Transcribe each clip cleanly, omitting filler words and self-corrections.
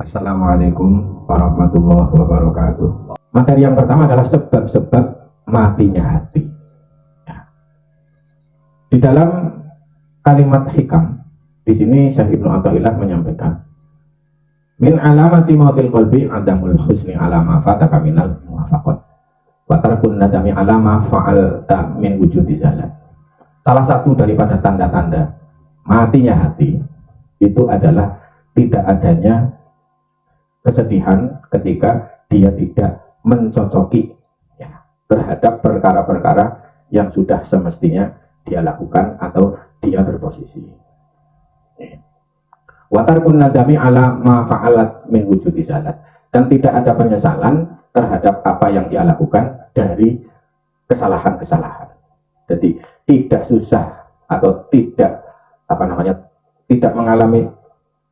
Assalamualaikum warahmatullahi wabarakatuh. Materi yang pertama adalah sebab-sebab matinya hati. Di dalam kalimat hikam, di sini Syekh Ibnu Athaillah menyampaikan, min alamati mautil qalbi adamul husni alama fataka minal muwafaqat wa tarkun nadami alama fa'alta min wujudi zalat. Salah satu daripada tanda-tanda matinya hati itu adalah tidak adanya kesedihan ketika dia tidak mencocoki terhadap perkara-perkara yang sudah semestinya dia lakukan atau dia berposisi. Watarkun nadami ala ma fa'alat min wujudi zalat, dan tidak ada penyesalan terhadap apa yang dia lakukan dari kesalahan-kesalahan. Jadi tidak susah atau tidak tidak mengalami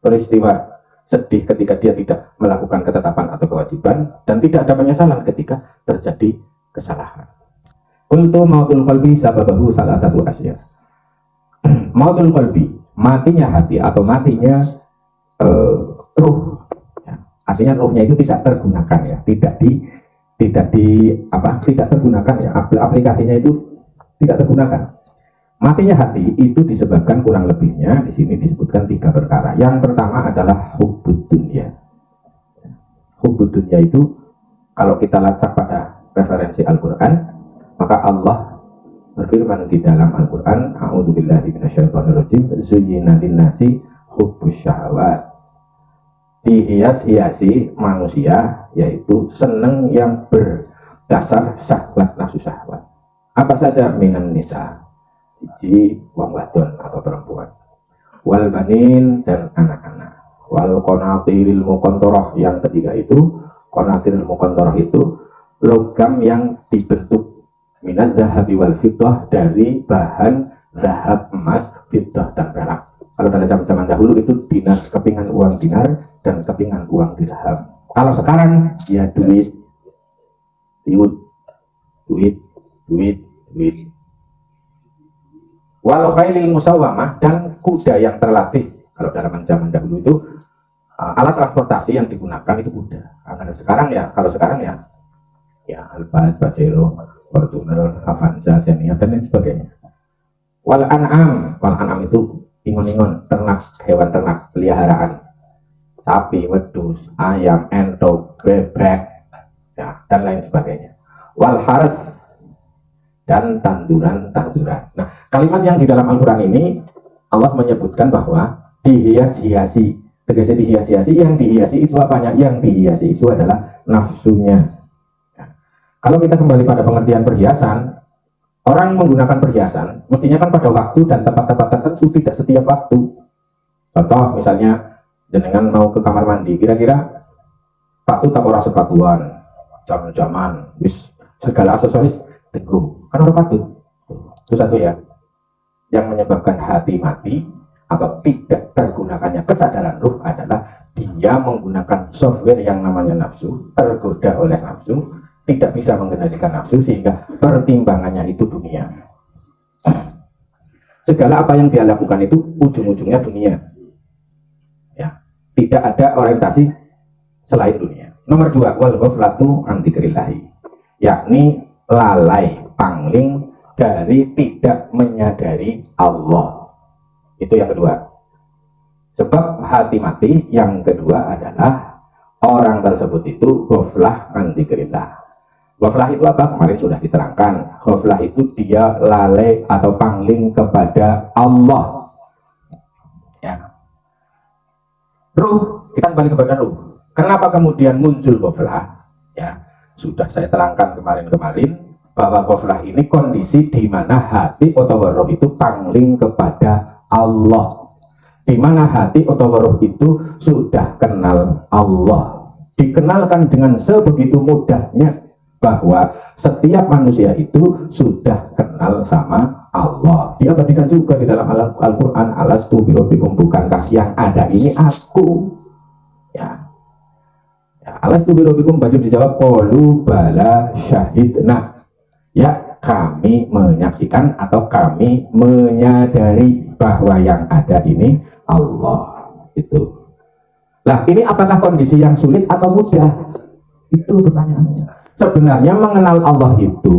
peristiwa sedih ketika dia tidak melakukan ketetapan atau kewajiban, dan tidak ada penyesalan ketika terjadi kesalahan. Untuk mautul qalbi sababahu salah satu asyir. Mautul qalbi, matinya hati atau matinya ruh. Ya. Artinya ruhnya itu tidak tergunakan ya, tidak tergunakan ya, aplikasinya itu tidak tergunakan. Matinya hati itu disebabkan kurang lebihnya di sini disebutkan 3 perkara. Yang pertama adalah hubbud dunya. Hubbud dunya itu kalau kita lacak pada referensi Al-Qur'an, maka Allah berfirman di dalam Al-Quran, a'udzubillahi minasyaitonirrajim, zuyyina linnasi hubbus syahwat. Dihias-hiasi manusia yaitu seneng yang berdasar syahwat, nafsu syahwat. Apa saja? Minan nisa, siji wong wadon atau perempuan, wal banin, dan anak-anak, wal qanatiril muqantarah. Yang ketiga itu qanatiril muqantarah itu logam yang dibentuk minat zahabi wal fiddah, dari bahan zahab, emas, fiddah, dan perak. Kalau pada zaman dahulu itu dinar, kepingan uang dinar dan kepingan uang dirham. Kalau sekarang ya duit. Wal khailil musawwamah, dan kuda yang terlatih. Kalau dalam zaman dahulu itu alat transportasi yang digunakan itu kuda. Karena sekarang ya, kalau sekarang ya Alphard, Pajero, Fortuner, Avanza, Xenia, dan lain sebagainya. Wal an'am itu ingon-ingon, ternak, hewan ternak, peliharaan, sapi, wedus, ayam, entok, bebek, ya, dan lain sebagainya. Wal harth, dan tanduran-tanduran. Nah, kalimat yang di dalam Al-Quran ini Allah menyebutkan bahwa dihias-hiasi. Tegasnya dihias-hiasi, yang dihiasi itu apanya? Yang dihiasi itu adalah nafsunya. Kalau kita kembali pada pengertian perhiasan, orang menggunakan perhiasan mestinya kan pada waktu dan tempat-tempat tertentu, tidak setiap waktu. Contoh misalnya jenengan mau ke kamar mandi, kira-kira sepatu tak ora sepatuan, jam-jaman, segala aksesoris teguh, kan orang patut. Itu satu ya, yang menyebabkan hati mati atau tidak tergunakannya kesadaran ruh adalah dia menggunakan software yang namanya nafsu, tergoda oleh nafsu, tidak bisa mengendalikan nafsu, sehingga pertimbangannya itu dunia. Segala apa yang dia lakukan itu ujung-ujungnya dunia. Ya, tidak ada orientasi selain dunia. Nomor 2, wal ghaflatu an dzikrillah, yakni lalai pangling dari tidak menyadari Allah. Itu yang kedua. Sebab hati mati yang kedua adalah orang tersebut itu ghaflah an dzikrillah. Ghaflah itu apa? Kemarin sudah diterangkan. Ghaflah itu dia lalai atau pangling kepada Allah. Ya. Ruh, kita kembali kepada ruh. Kenapa kemudian muncul ghaflah? Ya, sudah saya terangkan kemarin bahwa ghaflah ini kondisi di mana hati atau ruh itu pangling kepada Allah. Di mana hati atau ruh itu sudah kenal Allah. Dikenalkan dengan sebegitu mudahnya bahwa setiap manusia itu sudah kenal sama Allah. Dia berikan juga di dalam Al-Quran, alastu birabbikum, bukankah yang ada ini aku? Ya, alastu birabbikum, wajib dijawab qalu bala syahidna. Ya, kami menyaksikan atau kami menyadari bahwa yang ada ini Allah. Itu. Lah ini apakah kondisi yang sulit atau mudah? Itu pertanyaannya. Sebenarnya mengenal Allah itu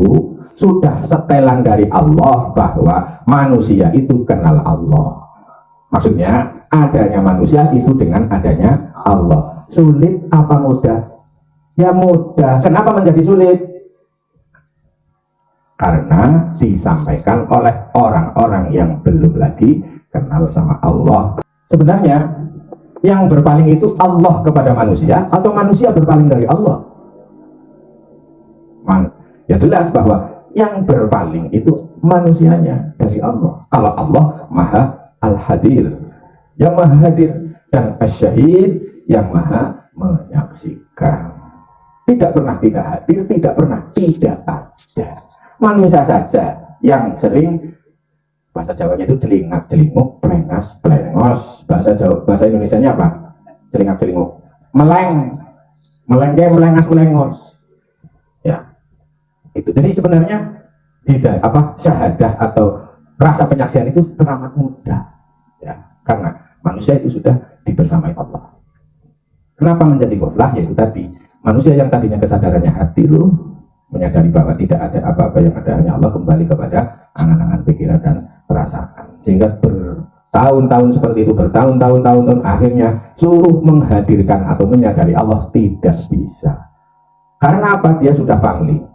sudah setelan dari Allah bahwa manusia itu kenal Allah. Maksudnya adanya manusia itu dengan adanya Allah. Sulit apa mudah? Ya mudah. Kenapa menjadi sulit? Karena disampaikan oleh orang-orang yang belum lagi kenal sama Allah. Sebenarnya yang berpaling itu Allah kepada manusia atau manusia berpaling dari Allah? Ya jelas bahwa yang berpaling itu manusianya dari Allah. Kalau Allah Maha Al-Hadir, yang Maha Hadir, dan Asy-Syahid, yang Maha menyaksikan. Tidak pernah tidak hadir, tidak pernah tidak ada. Manusia saja yang sering, bahasa Jawanya itu celingak, celinguk, plengas, plengos. Bahasa Indonesianya apa? Celingak, celinguk, meleng, melengke, melengas, melengos. Ya, itu. Jadi sebenarnya tidak syahadah atau rasa penyaksian itu teramat mudah. Ya, karena manusia itu sudah dibersamai Allah. Kenapa menjadi ghaflah? Yaitu tadi manusia yang tadinya kesadarannya hati loh, menyadari bahwa tidak ada apa-apa yang ada hanya Allah, kembali kepada angan-angan, pikiran dan perasaan, sehingga bertahun-tahun seperti itu, bertahun-tahun akhirnya suruh menghadirkan atau menyadari Allah tidak bisa. Karena apa? Dia sudah pangling.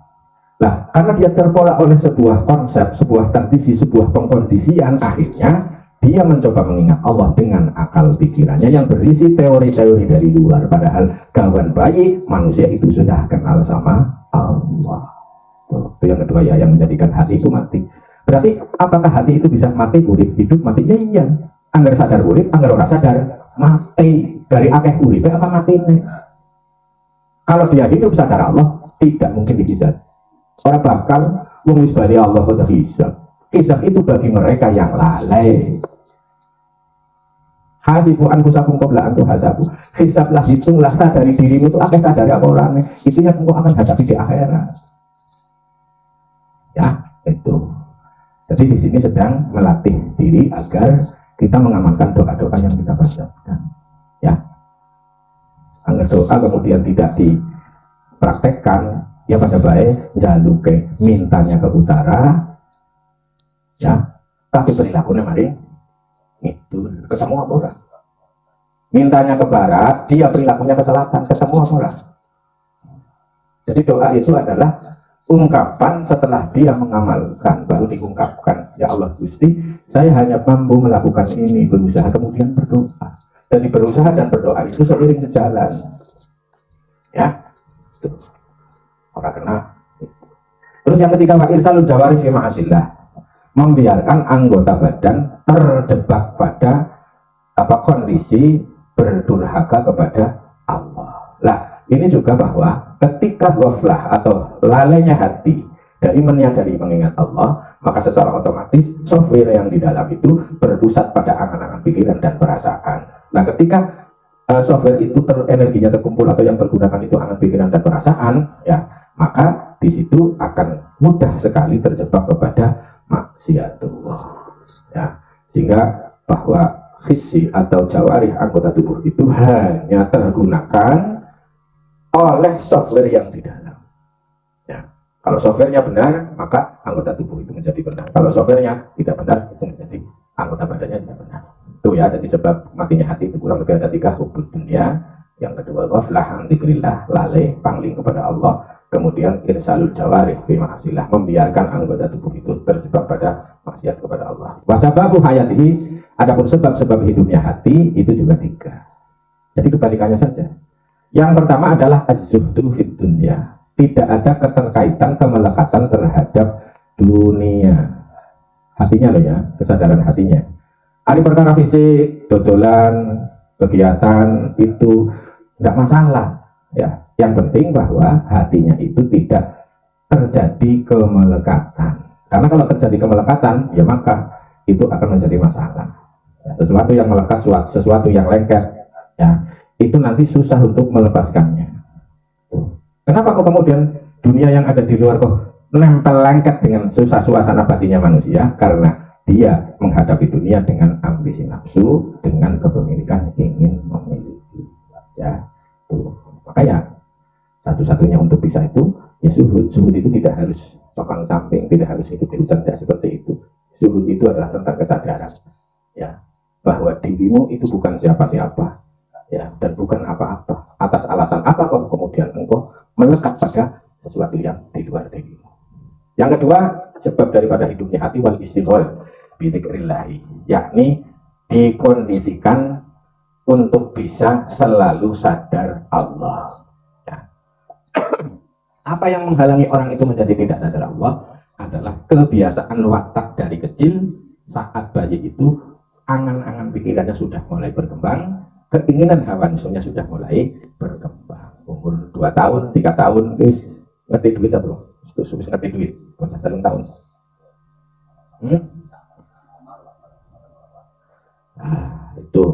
Nah, karena dia terpola oleh sebuah konsep, sebuah tradisi, sebuah pengkondisian, akhirnya dia mencoba mengingat Allah dengan akal pikirannya yang berisi teori-teori dari luar. Padahal kawan bayi manusia itu sudah kenal sama Allah. Itu yang kedua ya, yang menjadikan hati itu mati. Berarti apakah hati itu bisa mati, urip, hidup, mati? Ya iya. Anggar sadar urip, anggar ora sadar mati. Dari akeh urip apa mati ini? Kalau dia hidup sadar Allah, tidak mungkin dihisab. Orang bakal wong wis bali Allah kok hisab. Hisab itu bagi mereka yang lalai. Hasibu anfusakum qabla an tuhasabu. Hisablah, hitunglah, sadari dirimu itu akeh sadari apa orangnya. Itu yang engkau akan hadapi di akhirat. Ya, itu. Jadi di sini sedang melatih diri agar kita mengamalkan doa-doa yang kita bacakan. Ya. Agar doa kemudian tidak dipraktekkan, ya pada baik jaluke mintanya ke utara, ya, tapi perilakunya mari itu ketemu apa orang? Mintanya ke barat, dia perilakunya ke selatan, ketemu apa orang? Jadi doa itu adalah ungkapan setelah dia mengamalkan, baru diungkapkan. Ya Allah Gusti, saya hanya mampu melakukan ini, berusaha, kemudian berdoa. Jadi berusaha dan berdoa itu seiring sejalan. Ya, itu. Orang kena. Terus yang ketiga, wa irsalul jawari fi ma'asillah, membiarkan anggota badan terjebak pada kondisi berdurhaka kepada Allah. Lah, ini juga bahwa ketika ghaflah atau lalainya hati dari menyadari mengingat Allah, maka secara otomatis software yang di dalam itu berpusat pada angan-angan, pikiran dan perasaan. Nah, ketika software itu energinya terkumpul atau yang bergunakan itu angan, pikiran dan perasaan, ya, maka di situ akan mudah sekali terjebak kepada maksiatullah. Ya, sehingga bahwa hissi atau jawarih anggota tubuh itu hanya tergunakan oleh software yang di dalam. Ya, kalau softwarenya benar, maka anggota tubuh itu menjadi benar. Kalau softwarenya tidak benar, itu menjadi anggota badannya tidak benar. Itu ya, jadi sebab matinya hati itu kurang lebih ada 3, hubud dunia, yang kedua ghaflah an dzikrillah, lalai pangling kepada Allah, kemudian irsalul jawarih fi ma'asillah, membiarkan anggota tubuh itu terjebak pada maksiat kepada Allah. Wasababu hayatihi, adapun sebab-sebab hidupnya hati itu juga 3. Jadi kebalikannya saja. Yang pertama adalah az-zuhdu fid dunya, tidak ada keterkaitan, kemelekatan terhadap dunia. Hatinya loh ya, kesadaran hatinya. Ada perkara fisik, dodolan, kegiatan itu tidak masalah. Ya, yang penting bahwa hatinya itu tidak terjadi kemelekatan. Karena kalau terjadi kemelekatan, ya maka itu akan menjadi masalah. Ya, sesuatu yang melekat, sesuatu yang lengket, ya, itu nanti susah untuk melepaskannya. Kenapa kok kemudian dunia yang ada di luar kok nempel lengket dengan susah suasana batinnya manusia? Karena dia menghadapi dunia dengan ambisi nafsu, dengan kepemilikan ingin memiliki. satu-satunya untuk bisa itu ya zuhud. Zuhud itu tidak harus sopan samping, tidak harus hidup di hutan, tidak seperti itu. Zuhud itu adalah tentang kesadaran, ya, bahwa dirimu itu bukan siapa-siapa, ya, dan bukan apa-apa. Atas alasan apa kok kemudian engkau melekat pada sesuatu yang di luar dirimu. Yang kedua, sebab daripada hidupnya hati wal istighol bidzikrillah, yakni dikondisikan untuk bisa selalu sadar Allah. Ya. Apa yang menghalangi orang itu menjadi tidak sadar Allah adalah kebiasaan watak dari kecil. Saat bayi itu angan-angan pikirannya sudah mulai berkembang, keinginan hawa nafsunya sudah mulai berkembang. Umur 2 tahun, 3 tahun, guys, ngerti duit apa belum? Sudah ngerti duit, bocah 3 tahun. Itu.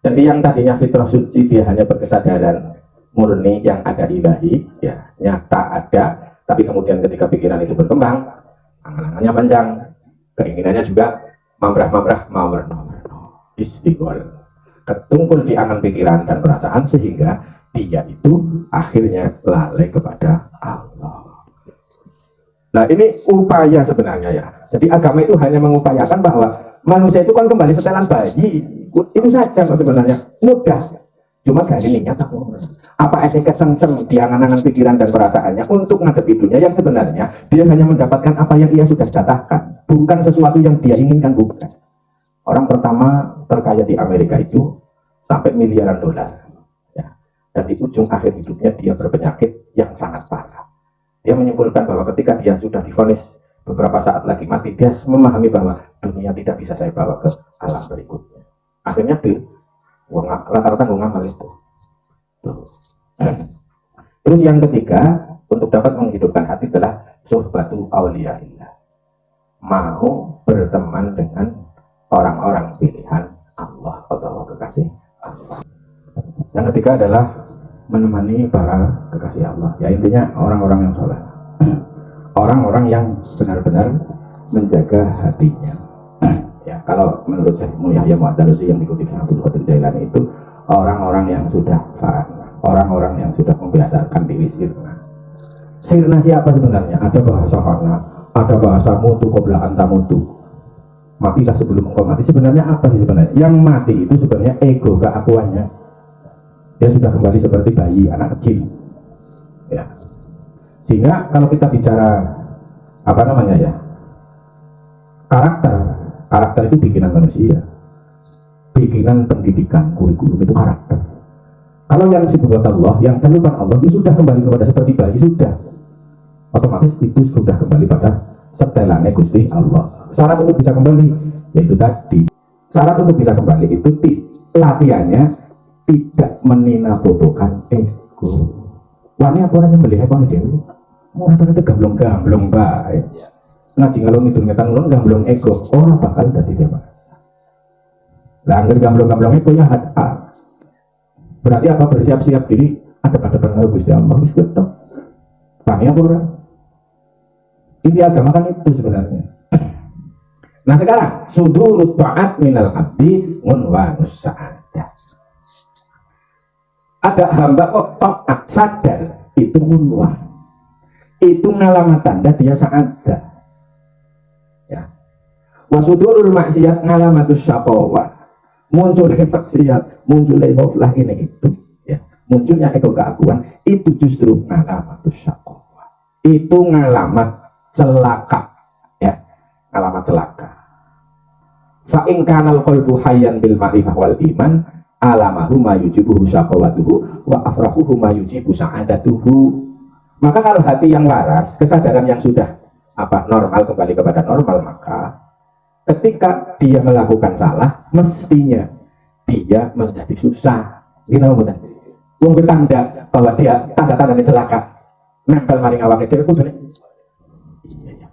Jadi yang tadinya fitrah suci dia hanya berkesadaran murni yang ada ilahi, ya nyata ada, tapi kemudian ketika pikiran itu berkembang, angan-angannya panjang, keinginannya juga mamrah-mamrah, istighol, ketungkul di angan pikiran dan perasaan sehingga dia itu akhirnya lalai kepada Allah. Nah ini upaya sebenarnya ya. Jadi agama itu hanya mengupayakan bahwa manusia itu kan kembali setelan bayi, itu saja sebenarnya, mudah. Cuma gak ini nyata. Apa esek kesengsem di angan-angan pikiran dan perasaannya untuk menghadapi dunia yang sebenarnya dia hanya mendapatkan apa yang ia sudah jatahkan, bukan sesuatu yang dia inginkan, bukan. Orang pertama terkaya di Amerika itu sampai miliaran dolar, ya. Dan di ujung akhir hidupnya dia berpenyakit yang sangat parah. Dia menyimpulkan bahwa ketika dia sudah divonis beberapa saat lagi mati, dia memahami bahwa dunia tidak bisa saya bawa ke alam berikutnya. Akhirnya dia rata-rata gue ngamal itu. Terus yang ketiga, untuk dapat menghidupkan hati adalah suhbatu awliyaillah, mau berteman dengan orang-orang pilihan Allah atau kekasih Allah. Yang ketiga adalah menemani para kekasih Allah, ya intinya orang-orang yang soleh, orang-orang yang benar-benar menjaga hatinya. Ya, kalau menurut Syekh Yahya Mu'tazazi yang dikutip Abdul Qadir Jailani itu orang-orang yang sudah fana, orang-orang yang sudah membiasakan diri sirna. Sirna siapa sebenarnya? Ada bahasa fana, ada bahasa mutu qabla anta mutu. Matilah sebelum engkau mati. Sebenarnya apa sih sebenarnya? Yang mati itu sebenarnya ego, keakuannya. Dia sudah kembali seperti bayi, anak kecil. Ya. Sehingga kalau kita bicara apa namanya ya? Karakter itu bikinan manusia, bikinan pendidikan, kurikulum itu karakter. Kalau yang sifat Allah, yang cenderung Allah itu sudah kembali kepada seperti bayi, sudah otomatis itu sudah kembali pada setelannya Gusti Allah. Syarat untuk bisa kembali yaitu tadi, syarat untuk bisa kembali itu latihannya tidak meninabobokan ego. Wani apa orang yang melihat apa nih dia? Mau itu gamblong-gamblong baik. Ngaji ngalung itu ngetan ulun gamblong ego, orang bakal jadi dia Pak. Lah angger gamblong-gamblong ego ya hata. Berarti apa? Bersiap-siap diri ada pada pengaruh Gusti Allah wis ketok. Tanya apa orang? Ini agama kan itu sebenarnya. Nah sekarang sudurut ta'at minal abdi unwanus sa'adah. Ada hamba kok taat sadar itu unwan. Itu ngalamat tanda dia sa'adah. Wasudurul maksiat ngalamatus syaqawah, munculnya maksiat, munculnya ghaflah ini itu, ya. Munculnya ego keakuan itu justru ngalamatus syaqawah, itu ngalamat celaka, ya, ngalamat celaka. Fa in kanal qalbu hayyan bil ma'rifah wal iman alamahu ma yujibuhu syaqawatuhu wa afrahuhu ma yujibu sa'adatuhu. Maka kalau hati yang waras, kesadaran yang sudah normal kembali kepada normal, maka ketika dia melakukan salah, mestinya dia menjadi susah. Ini apa betul? Wong tanda bahwa dia tanda-tanda celaka. Nempel maring awake dhewe kudune. Iya.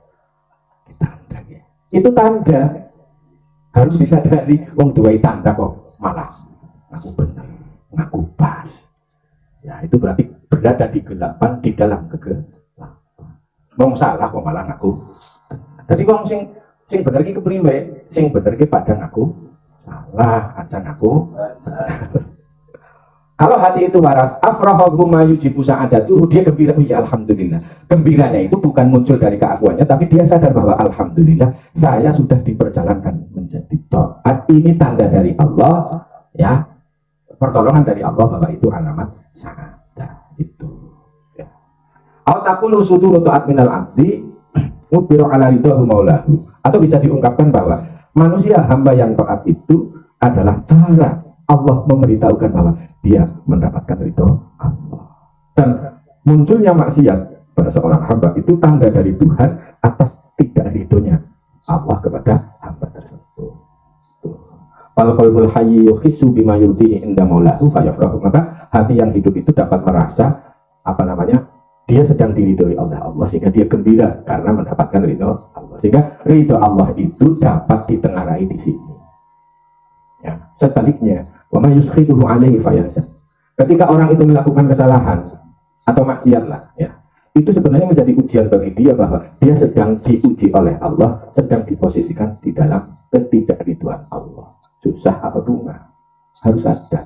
Tanda ya. Itu tanda. Harus disadari wong duwe tanda kok malah ngaku bener, ngaku pas. Ya, itu berarti berada di gelapan di dalam kegelapan. Wong salah kok malah ngaku. Jadi wong sing bener ki kepriwe, sing bener ki padang aku salah, acan aku. Kalau hati itu waras, afrahu ma yujibu sa'adatuhu, dia gembira, oh ya alhamdulillah. Gembiranya itu bukan muncul dari keakuannya, tapi dia sadar bahwa alhamdulillah saya sudah diperjalankan menjadi taat. Ini tanda dari Allah, ya, pertolongan dari Allah bahwa itu alamat sa'adah itu. Ya. Au taqulu suduru ta'at minal abdi mubiru ala ridhahu maulahu. Atau bisa diungkapkan bahwa manusia hamba yang taat itu adalah cara Allah memberitahukan bahwa dia mendapatkan ridho Allah. Dan munculnya maksiat pada seorang hamba itu tanda dari Tuhan atas tidak ridhonya Allah kepada hamba tersebut. Wal qalbul hayy yuhissu bima yurdihi inda maulahu fayafrahu. Maka hati yang hidup itu dapat merasa dia sedang diridhoi oleh Allah, sehingga dia gembira karena mendapatkan ridho Allah. Sehingga ridho Allah itu dapat ditengarai di sini. Ya, sebaliknya, wa may yuskhituhu alaihi fayansa. Ketika orang itu melakukan kesalahan atau maksiat lah, ya, itu sebenarnya menjadi ujian bagi dia bahwa dia sedang diuji oleh Allah, sedang diposisikan di dalam ketidakridhoan Allah. Susah apa bunga? Harus sadar.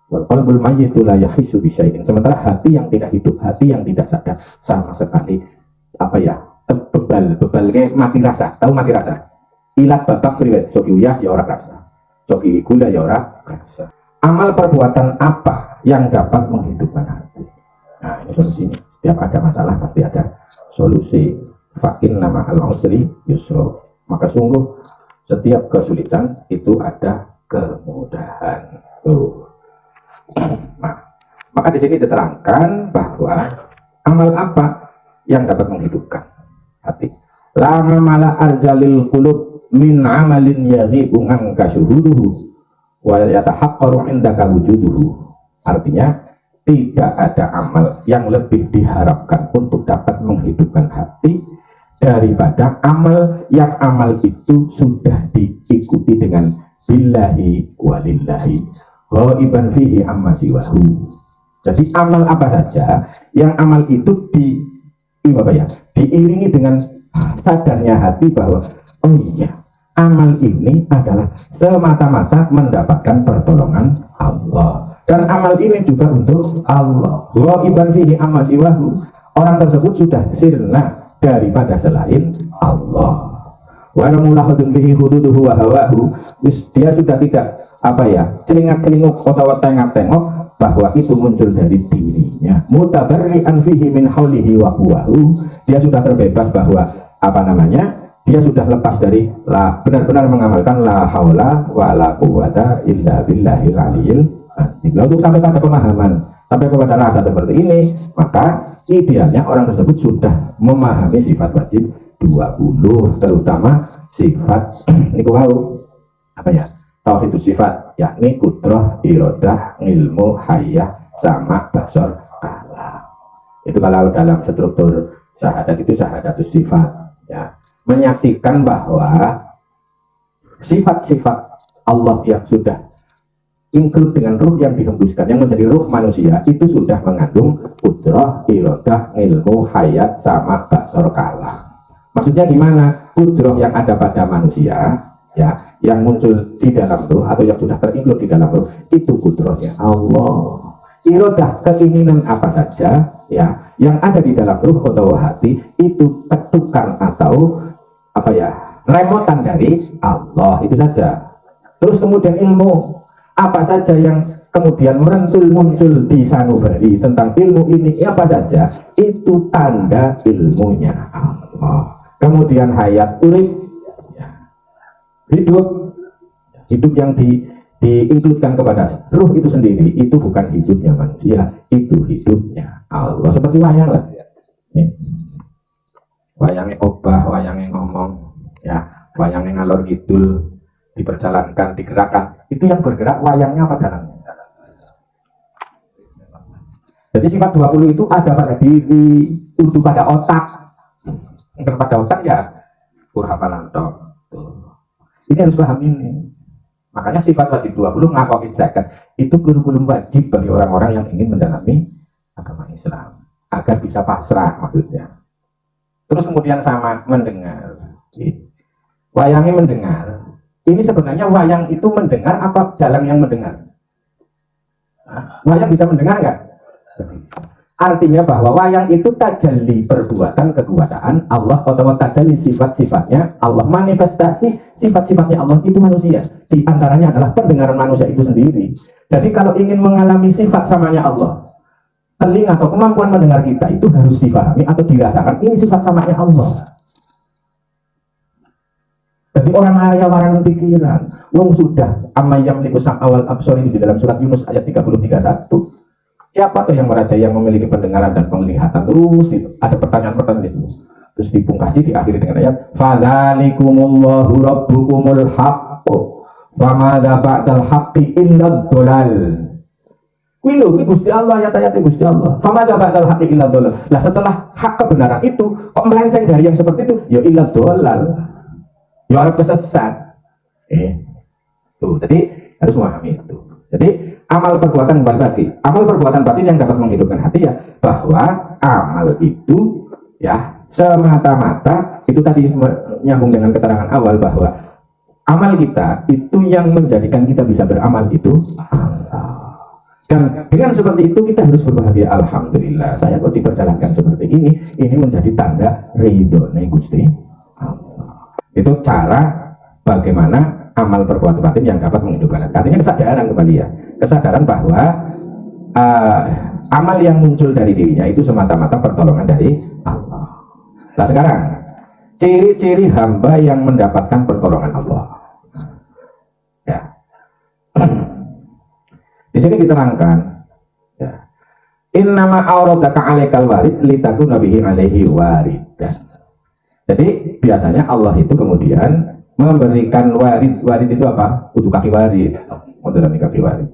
Wal qalbul mayyitu la yahissu bi syai'in. Sementara hati yang tidak hidup, hati yang tidak sadar sama sekali bebal kayak mati rasa. Tahu mati rasa? Ilat babak riwayat soki uyah ya ora rasa. Soki gula ya ora rasa. Amal perbuatan apa yang dapat menghidupkan hati? Nah, ini solusinya. Setiap ada masalah pasti ada solusi. Fakin nama al-usri yusra. Maka sungguh setiap kesulitan itu ada kemudahan. Nah, maka di sini diterangkan bahwa amal apa yang dapat menghidupkan hati. Lama mala arjalil qulub min amalin yaghibu anka syuhuduhu wa yatahaqqaru indaka wujuduhu. Artinya tidak ada amal yang lebih diharapkan untuk dapat menghidupkan hati daripada amal yang amal itu sudah diikuti dengan billahi walillahi ghaiban fihi amma siwahu. Jadi amal apa saja yang amal itu diiringi dengan sadarnya hati bahwa oh iya, amal ini adalah semata-mata mendapatkan pertolongan Allah, dan amal ini juga untuk Allah. Ghaiban fihi amma siwahu, orang tersebut sudah sirna daripada selain Allah. Wa mulahadun bihi hududuhu wa hawahu, dia sudah tidak celingak-celinguk atau tengok-tengok bahwa itu muncul dari dirinya. Mutabarri'an fihi min haulihi wa quwwahu, dia sudah terbebas bahwa dia sudah lepas dari benar-benar mengamalkan la haula wa la quwwata illa billahil aliyil azim. Untuk sampai pada pemahaman, sampai kepada rasa seperti ini, maka idealnya orang tersebut sudah memahami sifat wajib 20, terutama sifat tauhid sifat, yakni kudrah, iradah, ilmu, hayah, sama, basar, kalam. Itu kalau dalam struktur syahadat itu syahadatus sifat, ya, menyaksikan bahwa sifat-sifat Allah yang sudah include dengan ruh yang dihembuskan, yang menjadi ruh manusia, itu sudah mengandung kudrah, iradah, ilmu, hayat, sama, basar, kalam. Maksudnya gimana? Kudrah yang ada pada manusia, ya, yang muncul di dalam ruh atau yang sudah terinclude di dalam ruh, itu kudrahnya Allah. Iradah, keinginan apa saja, ya, yang ada di dalam ruh atau hati, itu ketukan atau remotan dari Allah, itu saja. Terus kemudian ilmu apa saja yang kemudian muncul di sanubari tentang ilmu ini, apa saja, itu tanda ilmunya Allah. Kemudian hayat, urip, hidup yang diinkludkan kepada ruh itu sendiri, itu bukan hidupnya manusia, itu hidupnya Allah. Seperti wayang lah, wayangnya obah, wayangnya ngomong, ya, wayangnya ngalor ngidul, diperjalankan, digerakkan, itu yang bergerak wayangnya apa dalamnya. Jadi sifat 20 itu ada pada diri, untuk pada otak. Pada otak ya purhapalanto. Ini harus paham ini. Makanya sifat wajib 20 ngakokin zakat itu kurikulum wajib bagi orang-orang yang ingin mendalami agama Islam agar bisa pasrah, maksudnya. Terus kemudian sama mendengar. Wayangnya mendengar. Ini sebenarnya wayang itu mendengar apa dalang yang mendengar? Wayang bisa mendengar nggak? Artinya bahwa wayang itu tajalli perbuatan kekuasaan Allah atau tajalli sifat-sifatnya Allah, manifestasi sifat-sifatnya Allah itu manusia. Di antaranya adalah pendengaran manusia itu sendiri. Jadi kalau ingin mengalami sifat samanya Allah, telinga atau kemampuan mendengar kita itu harus dipahami atau dirasakan ini sifat samanya Allah. Jadi orang kaya waran pikiran, wong sudah amayam likusam awal absor ini di dalam surat Yunus ayat 33:1. Siapa tuh yang merajai yang memiliki pendengaran dan penglihatan? Terus itu ada pertanyaan-pertanyaan itu. Terus dipungkasi diakhiri dengan ayat fadzalikumullahu rabbukumul haqqu famadza ba'dal haqqi illa dhalal. Kuwi lho Gusti Allah, ayat-ayat Gusti Allah. Famadza ba'dal haqqi illa dhalal. Lah setelah hak kebenaran itu kok melenceng dari yang seperti itu? Ya illa dhalal. Ya orang kesesat. Tuh, jadi harus memahami itu. Jadi amal perbuatan kembali lagi, amal perbuatan batin yang dapat menghidupkan hati ya, bahwa amal itu ya semata-mata itu tadi nyambung dengan keterangan awal bahwa amal kita itu yang menjadikan kita bisa beramal itu Allah. Dan dengan seperti itu kita harus berbahagia, alhamdulillah saya kok diperjalankan seperti ini menjadi tanda ridho Gusti Allah. Itu cara bagaimana amal perbuatan batin yang dapat menghidupkan hati. Artinya kesadaran kembali ya, kesadaran bahwa amal yang muncul dari dirinya itu semata-mata pertolongan dari Allah. Nah sekarang ciri-ciri hamba yang mendapatkan pertolongan Allah. Ya. Di sini diterangkan ya. Innama auradaka alaikal warid litakuna bihi alaihi waridan. Jadi biasanya Allah itu kemudian memberikan warid itu apa? Untuk kaki warid, modern kaki warid.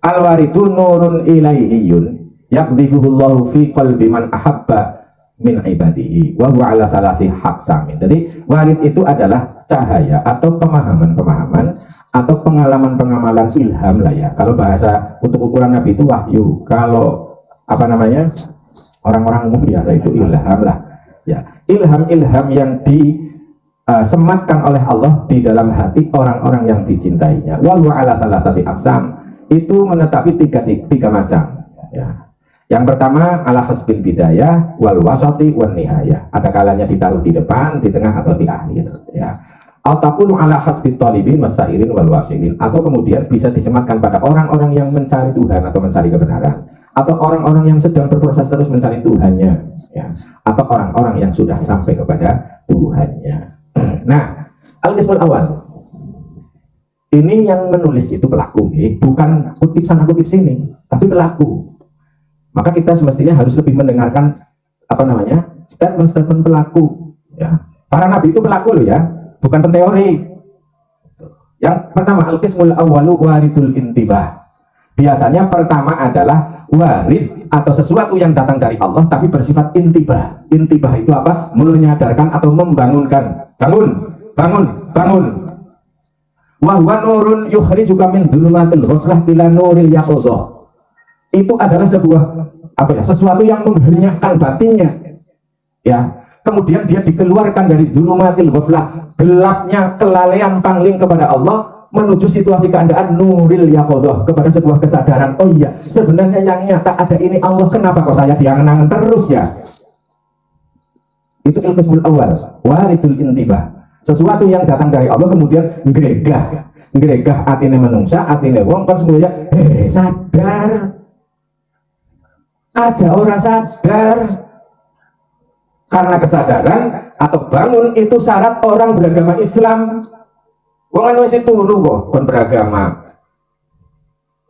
Al waridu nurun ilaihiyun yaqdhifuhullahu fi qalbi man ahabba min ibadihi wa huwa ala thalathi haqsamin. Jadi warid itu adalah cahaya atau pemahaman atau pengalaman ilham lah ya. Kalau bahasa untuk ukuran Nabi itu wahyu. Kalau apa namanya? Orang-orang umum biasa itu ilham lah. Ya, ilham-ilham yang disematkan oleh Allah di dalam hati orang-orang yang dicintainya. Wa huwa ala thalathati aqsam. Itu menetapi tiga macam. Ya. Yang pertama ala hasbil bidayah wal wasati wan nihayah. Ada kalanya ditaruh di depan, di tengah atau di akhir. Ya. Ataupun ala hasbil talibin wasairin wal wasilin. Atau kemudian bisa disematkan pada orang-orang yang mencari Tuhan atau mencari kebenaran. Atau orang-orang yang sedang berproses terus mencari Tuhannya. Ya. Atau orang-orang yang sudah sampai kepada Tuhannya. Nah, al-qismul awal ini yang menulis itu pelaku, bukan kutip sana kutip sini, tapi pelaku. Maka kita semestinya harus lebih mendengarkan apa namanya statement-statement pelaku. Ya. Para nabi itu pelaku loh ya, bukan penteori. Yang pertama al-qismul awalu waridul intibah. Biasanya pertama adalah warid atau sesuatu yang datang dari Allah tapi bersifat intibah. Intibah itu apa? Menyadarkan atau membangunkan. Bangun. Wa huwa nurun yukhrijuka min dhulumatil ghaflah ila nuril yaqظah. Itu adalah sebuah apa ya? Sesuatu yang menghenyahkan batinnya. Ya. Kemudian dia dikeluarkan dari dhulumatil ghaflah, gelapnya kelalaian pangling kepada Allah, menuju situasi keadaan nuril yaqظah, kepada sebuah kesadaran. Oh iya, sebenarnya yang nyata ada ini Allah, kenapa kok saya diangen-angen terus ya? Itu ilmu awal, waridul intibah. Sesuatu yang datang dari Allah kemudian ngregah atine menungsa, atine wong kan semuanya sadar. Aja ora sadar. Karena kesadaran atau bangun itu syarat orang beragama Islam. Wong anu wis turu kok kon beragama.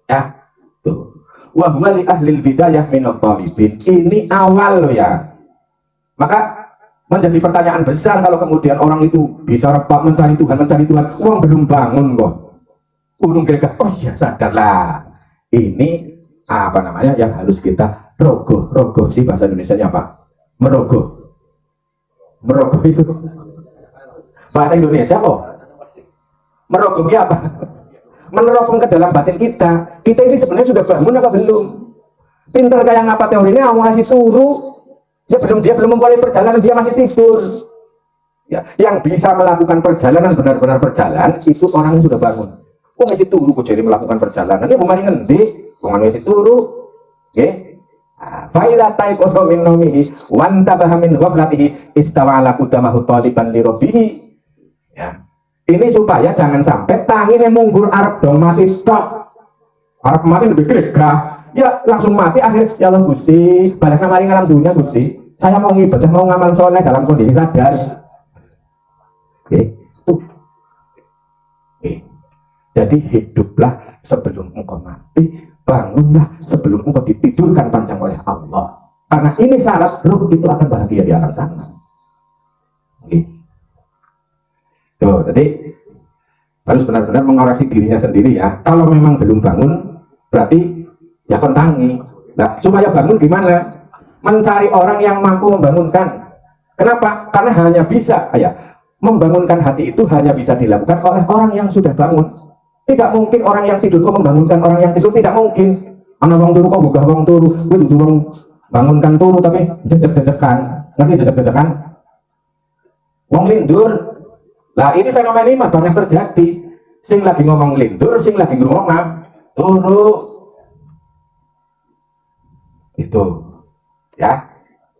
Ya, tuh. Wa huwa li ahli bidayah min talibin. Ini awal loh ya. Maka menjadi pertanyaan besar kalau kemudian orang itu bisa mencari Tuhan, wong belum bangun kok. Urung kira-kira, oh ya sadarlah. Ini apa namanya yang harus kita rogoh sih bahasa Indonesianya apa? Merogoh itu bahasa Indonesia kok. Merogohnya apa? Menerokong ke dalam batin kita. Kita ini sebenarnya sudah bangun apa belum? Pinter kayak ngapa teorinya, mau ngasih turu. Dia belum memulai perjalanan, dia masih tidur. Ya, yang bisa melakukan perjalanan benar-benar berjalan itu orang yang sudah bangun. Wong isi turu kok jadi melakukan perjalanan. Ya bukan ngendi, wong isi turu. Nggih. Faida taiqadha min naumihi wa antabaha min ghaflatihi istawa ala qudamahu taliban li rabbih. Ya. Ini supaya jangan sampai tangine munggur arep dong mati tok. Arep mati lebih gregah. Ya langsung mati akhir ya Allah Gusti, balik mari ngalam dunia Gusti. Saya mau ibadah, mau ngamal soleh dalam kondisi sadar. Oke, tuh. Oke. Jadi hiduplah sebelum engkau mati, bangunlah sebelum engkau ditidurkan panjang oleh Allah. Karena ini syarat ruh itu akan bahagia di alam sana. Oke. Tuh, jadi harus benar-benar mengoreksi dirinya sendiri ya. Kalau memang belum bangun, berarti ya kontangi. Nah, supaya bangun gimana? Mencari orang yang mampu membangunkan. Kenapa? Karena hanya bisa, membangunkan hati itu hanya bisa dilakukan oleh orang yang sudah bangun. Tidak mungkin orang yang tidur kok membangunkan orang yang tidur, tidak mungkin. Anak wong turu kok buka wong turu, gue duduk wong bangunkan turu tapi jejak-jejakan. Ngerti jejak-jejakan? Wong lindur. Lah ini fenomena ini banyak terjadi. Sing lagi ngomong lindur, sing lagi ngomong turu. Itu ya,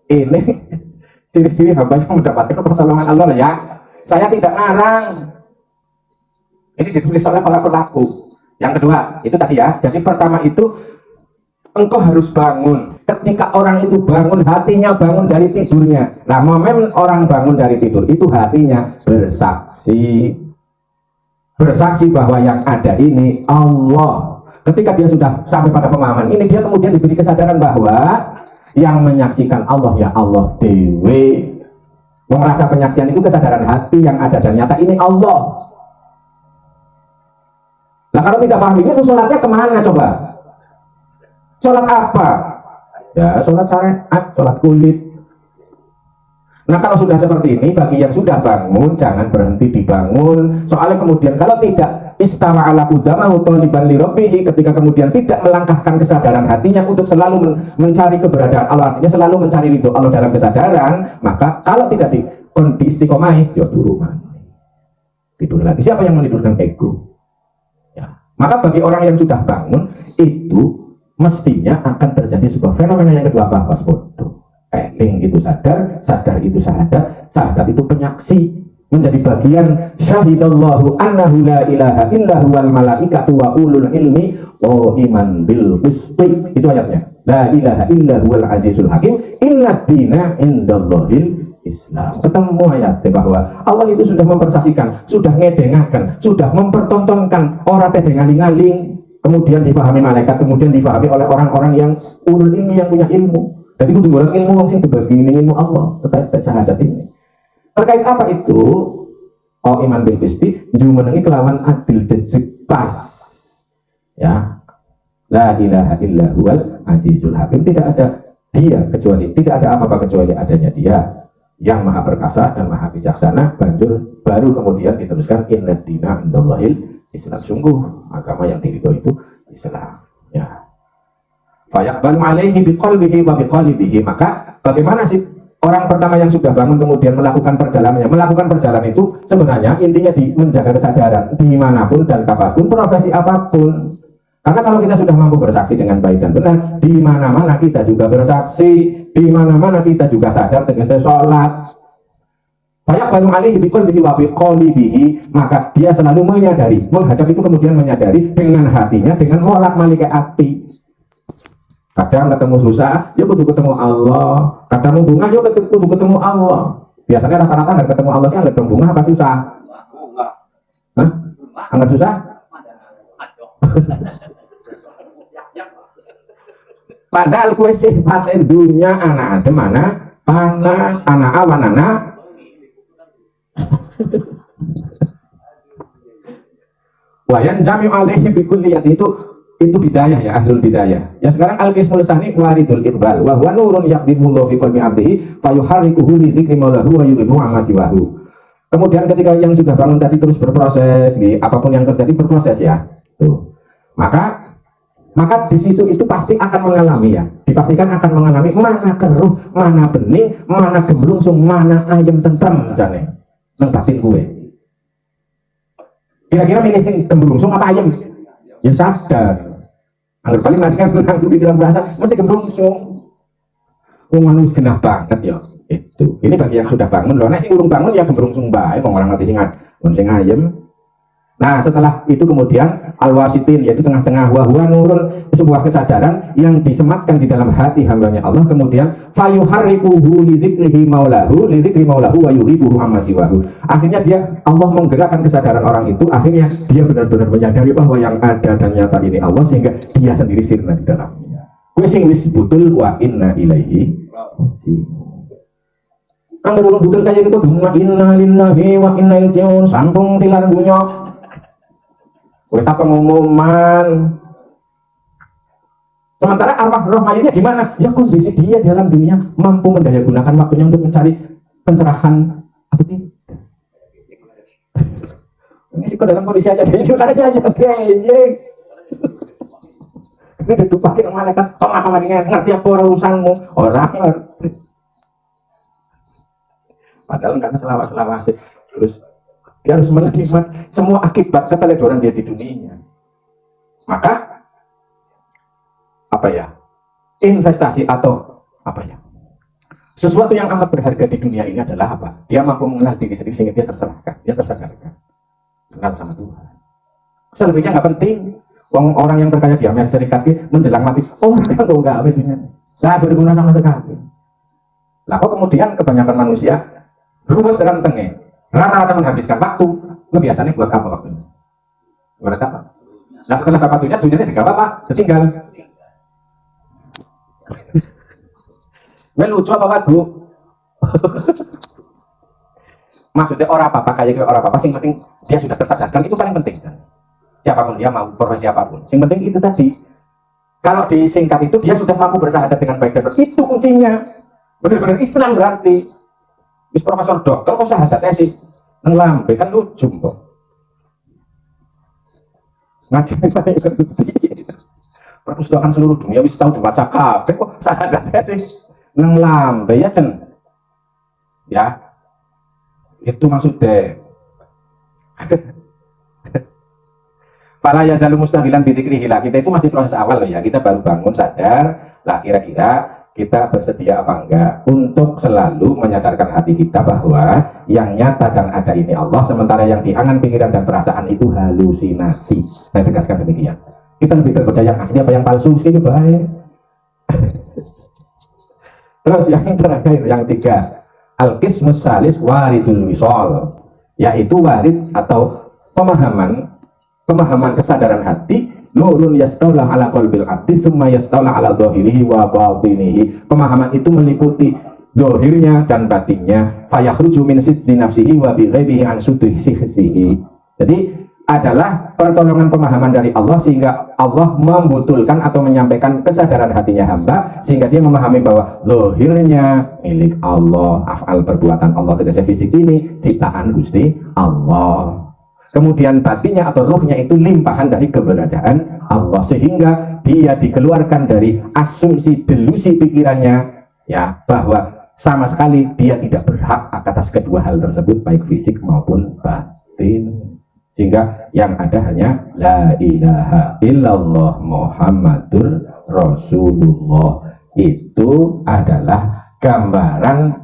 ini ciri-ciri hamba yang mendapatkan pertolongan Allah ya. Saya tidak ngarang, ini ditulis oleh para pelaku. Yang kedua itu tadi ya, jadi pertama itu engkau harus bangun. Ketika orang itu bangun, hatinya bangun dari tidurnya. Nah, momen orang bangun dari tidur itu hatinya bersaksi bahwa yang ada ini Allah. Ketika dia sudah sampai pada pemahaman ini, dia kemudian diberi kesadaran bahwa yang menyaksikan Allah ya Allah dewe. Merasa penyaksian itu kesadaran hati yang ada dan nyata ini Allah. Nah kalau tidak paham ini, sholatnya kemana coba? Sholat apa? Ya sholat syariat, sholat kulit. Nah kalau sudah seperti ini, bagi yang sudah bangun jangan berhenti dibangun. Soalnya kemudian kalau tidak istawa ala qudamahu taliban li rabbih, ketika kemudian tidak melangkahkan kesadaran hatinya untuk selalu mencari keberadaan Allah, artinya selalu mencari ridho Allah dalam kesadaran, maka kalau tidak di istiqomah, ya tidur lagi. Siapa yang menidurkan ego? Ya. Maka bagi orang yang sudah bangun itu mestinya akan terjadi sebuah fenomena yang kedua, apa? Waspada. Eling itu sadar, sadar itu syahadat, syahadat itu penyaksi, menjadi bagian syahidallahu annahu la ilaha illa huwal malaikatu wa ulul ilmi qa'iman bil qisti. Itu ayatnya. La ilaha illa huwal azizul hakim inna dina indallahil Islam. Ketemu ayatnya bahwa Allah itu sudah mempersaksikan, sudah ngedengakan, sudah mempertontonkan orang tedengaling-aling, kemudian dipahami malaikat, kemudian dipahami oleh orang-orang yang ulul ilmi, yang punya ilmu. Jadi kudu golek ilmu wong sing dibagi ilmu Allah terkait syahadat ini. Terkait apa itu? Oh iman bil qisti jumenengi kelawan adil jejeg pas. Ya. La ilaha illa huwal azizul hakim. Tidak ada dia kecuali, tidak ada apa-apa kecuali adanya dia yang maha perkasa dan maha bijaksana. Baru kemudian diteruskan inna dina indallahil Islam. Sungguh agama yang diridhoi itu Islam. Ya. Fayaqbalu alaihi biqalbihi wa biqalibihi. Maka bagaimana sih orang pertama yang sudah bangun kemudian melakukan perjalanannya? Melakukan perjalanan itu sebenarnya intinya di menjaga kesadaran dimanapun dan kapanpun, profesi apapun. Karena kalau kita sudah mampu bersaksi dengan baik dan benar, di mana-mana kita juga bersaksi, di mana-mana kita juga sadar tegese sholat. Fayaqbalu alaihi biqalbihi wa biqalibihi. Maka dia selalu menyadari, menghadap itu kemudian menyadari dengan hatinya, dengan molak-malik hati. Kadang ketemu susah, ya kudu ketemu Allah. Kadang bunga, ya kudu ketemu Allah. Biasanya rata-rata nggak ketemu Allah, kan nggak bunga apa susah? Hah? Anggap susah? Padahal kue sifat dunia anak ada mana? Panas, anak awan, anak. Wayan jami alaihi bikulliyat itu bidayah ya, ahlul bidayah. Ya sekarang al-qismul tsani waridul iqbal wa huwa nurun yaqdimullahu fi qalbi 'abdihi fa yuharrikuhu li dzikri maulahu wa yuqimu amma siwahu. Kemudian ketika yang sudah bangun tadi terus berproses, apapun yang terjadi berproses ya. Tuh. Maka di situ itu pasti akan mengalami ya. Dipastikan akan mengalami mana keruh, mana bening, mana gemblungsung, mana ayem tentrem jane. Nang batin kuwe. Kira-kira milih sing gembrungsung apa ayam? Ya sadar. Angger paling nanti kan di dalam bahasa mesti gembrungsung. Wong anu genah banget ya. Itu. Ini bagi yang sudah bangun loh. Nek sing urung bangun ya gembrungsung bae wong orang ngerti sing ayem. Nah setelah itu kemudian al-wasitin, yaitu tengah-tengah, wahwa nurun, sebuah kesadaran yang disematkan di dalam hati hambanya Allah, kemudian fayuharrikuhu lidzikrihi maulahu wa yuhibuhu amma siwahu. Akhirnya dia, Allah menggerakkan kesadaran orang itu, akhirnya dia benar-benar menyadari bahwa yang ada dan nyata ini Allah, sehingga dia sendiri sirna di dalamnya. Wesing wis butul wa inna ilaihi anggar ulun butul kayak gitu, inna lillahi wa inna ilaihi raji'un, sampung tilar dunya. Kita pengumuman. Sementara arwah roh mayitnya gimana? Ya kondisi dia dalam dunia mampu mendayagunakan waktunya untuk mencari pencerahan atau tidak. Ini sih kok dalam kondisi aja ini aja ini didupakin sama malaikat. Kok apa lagi ngerti apa urusanmu? Orang ngerti. Padahal karena selawat sih. Terus dia harus menerima semua akibat keteledoran dia di dunia. Maka apa ya? Investasi atau apa ya? Sesuatu yang amat berharga di dunia ini adalah apa? Dia mampu mengenal diri sendiri sehingga dia terserahkan, dia tersadarkan, kenal sama Tuhan. Selebihnya nggak penting. Orang yang terkaya di Amerika Serikat menjelang mati, kan nggak apa ini. Saya berguna sama sekali. Lah kok kemudian kebanyakan manusia ruwet dalam tengah. Rata-rata menghabiskan waktu, itu biasanya buat apa waktunya? Buat apa? Nah setelah dapat waktunya, dunia tidak apa-apa, tertinggal. Lucu apa Bu? Maksudnya orang apa-apa, kayak orang apa-apa, yang penting dia sudah tersadarkan, itu paling penting kan? Siapapun dia mau, profesi apapun. Yang penting itu tadi, kalau disingkat itu, dia sudah mampu bersahadat dengan baik dan benar. Itu kuncinya. Benar-benar Islam berarti. Wis profesor dokter kok sahadatnya sih ngelambe kan lucu kok. Ngaji perpustakaan seluruh dunia wis tahu dibaca kabeh kok sahadatnya sih ngelambe ya Cen. Ya. Itu maksudnya. Para yazalu mustaqilan bi dzikrihi. Kita itu masih proses awal ya. Kita baru bangun sadar. Lah kira-kira kita bersedia apa enggak untuk selalu menyadarkan hati kita bahwa yang nyata dan ada ini Allah, sementara yang di angan pikiran dan perasaan itu halusinasi. Saya tegaskan demikian. Kita lebih tergoda yang asli apa yang palsu, itu baik. Terus yang terakhir, yang tiga, al-qismus salis waridul wisol, yaitu warid atau pemahaman kesadaran hati. Nurun yastaulah ala qalbil abdi summa yastaulah ala dhahirihi wa batinihi. Pemahaman itu meliputi zahirnya dan batinnya. Fayakhruju min siddi nafsihi wa bi ghaibihi an sudhihi. Jadi adalah pertolongan pemahaman dari Allah sehingga Allah membutulkan atau menyampaikan kesadaran hatinya hamba sehingga dia memahami bahwa zahirnya milik Allah, af'al perbuatan Allah tegasnya fisik ini ciptaan Gusti Allah. Kemudian batinnya atau ruhnya itu limpahan dari keberadaan Allah sehingga dia dikeluarkan dari asumsi delusi pikirannya ya bahwa sama sekali dia tidak berhak atas kedua hal tersebut baik fisik maupun batin, sehingga yang ada hanya la ilaha illallah Muhammadur Rasulullah. Itu adalah gambaran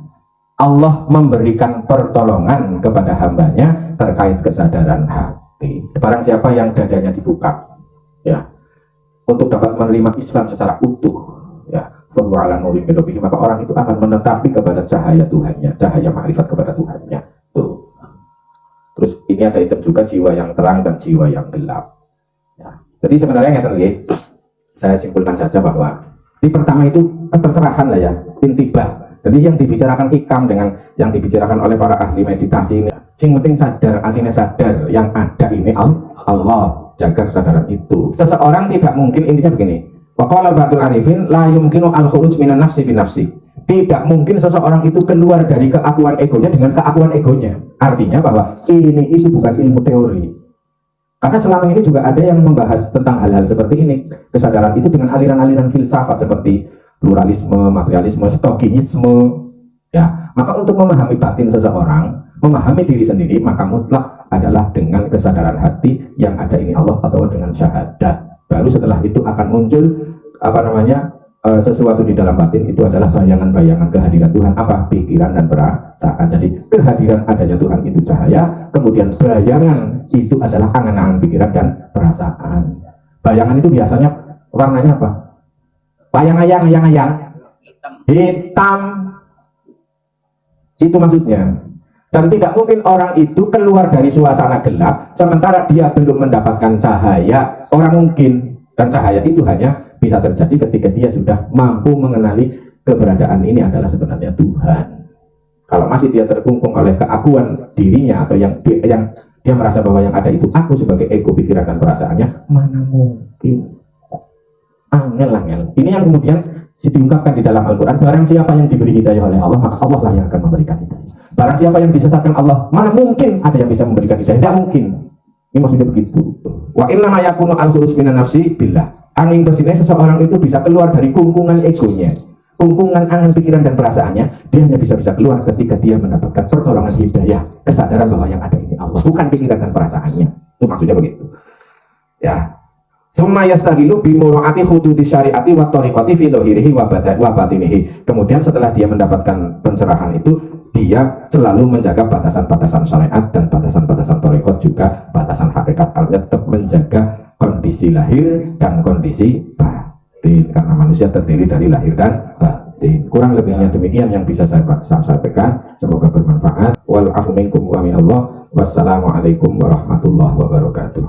Allah memberikan pertolongan kepada hambanya terkait kesadaran hati. Barang siapa yang dadanya dibuka ya untuk dapat menerima Islam secara utuh ya, maka orang itu akan menetapi kepada cahaya Tuhannya, cahaya makrifat kepada Tuhannya. Tuh. Terus ini ada item juga jiwa yang terang dan jiwa yang gelap ya. Jadi sebenarnya saya simpulkan saja bahwa di pertama itu ketercerahan lah ya, intibah. Jadi yang dibicarakan hikam dengan yang dibicarakan oleh para ahli meditasi ini, yang penting sadar, artinya sadar yang ada ini Allah, jaga kesadaran itu. Seseorang tidak mungkin, intinya begini, waqala ba'dul arifin la yumkinu al-khuruj minan nafsi binafsi. Tidak mungkin seseorang itu keluar dari keakuan egonya dengan keakuan egonya. Artinya bahwa ini itu bukan ilmu teori. Karena selama ini juga ada yang membahas tentang hal-hal seperti ini. Kesadaran itu dengan aliran-aliran filsafat seperti pluralisme, materialisme, stoikisme. Ya, maka untuk memahami batin seseorang, memahami diri sendiri, maka mutlak adalah dengan kesadaran hati yang ada ini Allah atau dengan syahadat. Baru setelah itu akan muncul sesuatu di dalam batin, itu adalah bayangan-bayangan kehadiran Tuhan, apa? Pikiran dan perasaan. Jadi kehadiran adanya Tuhan itu cahaya, kemudian bayangan itu adalah angan-angan pikiran dan perasaan. Bayangan itu biasanya warnanya apa? Bayang-ayang, hitam. Itu maksudnya. Dan tidak mungkin orang itu keluar dari suasana gelap sementara dia belum mendapatkan cahaya. Orang mungkin. Dan cahaya itu hanya bisa terjadi ketika dia sudah mampu mengenali keberadaan ini adalah sebenarnya Tuhan. Kalau masih dia terkungkung oleh keakuan dirinya atau yang dia merasa bahwa yang ada itu aku sebagai ego, pikiran dan perasaannya, mana mungkin. Angel. Ini yang kemudian diungkapkan di dalam Al-Quran. Barang siapa yang diberi hidayah oleh Allah, maka Allah lah yang akan memberikan hidayah. Barang siapa yang disesatkan Allah, mana mungkin ada yang bisa memberikan hidayah? Tidak mungkin. Ini maksudnya begitu. Wa inna ma yakunu al-khurus minan nafsi billah. Angin kesini seseorang itu bisa keluar dari kungkungan egonya, kungkungan angan pikiran dan perasaannya. Dia hanya bisa keluar ketika dia mendapatkan pertolongan hidayah, kesadaran bahwa yang ada ini Allah, bukan pikiran dan perasaannya. Itu maksudnya begitu. Ya. Summa yastahilu bimuraati hududi syariati wa tariqati fi dhahirihi wa batinihi. Kemudian setelah dia mendapatkan pencerahan itu, dia selalu menjaga batasan-batasan syariat dan batasan-batasan tariqat, juga batasan hakikat. Artinya tetap menjaga kondisi lahir dan kondisi batin, karena manusia terdiri dari lahir dan batin. Kurang lebihnya demikian yang bisa saya sampaikan. Semoga bermanfaat. Wal afu minkum wa minallah. Wassalamualaikum warahmatullahi wabarakatuh.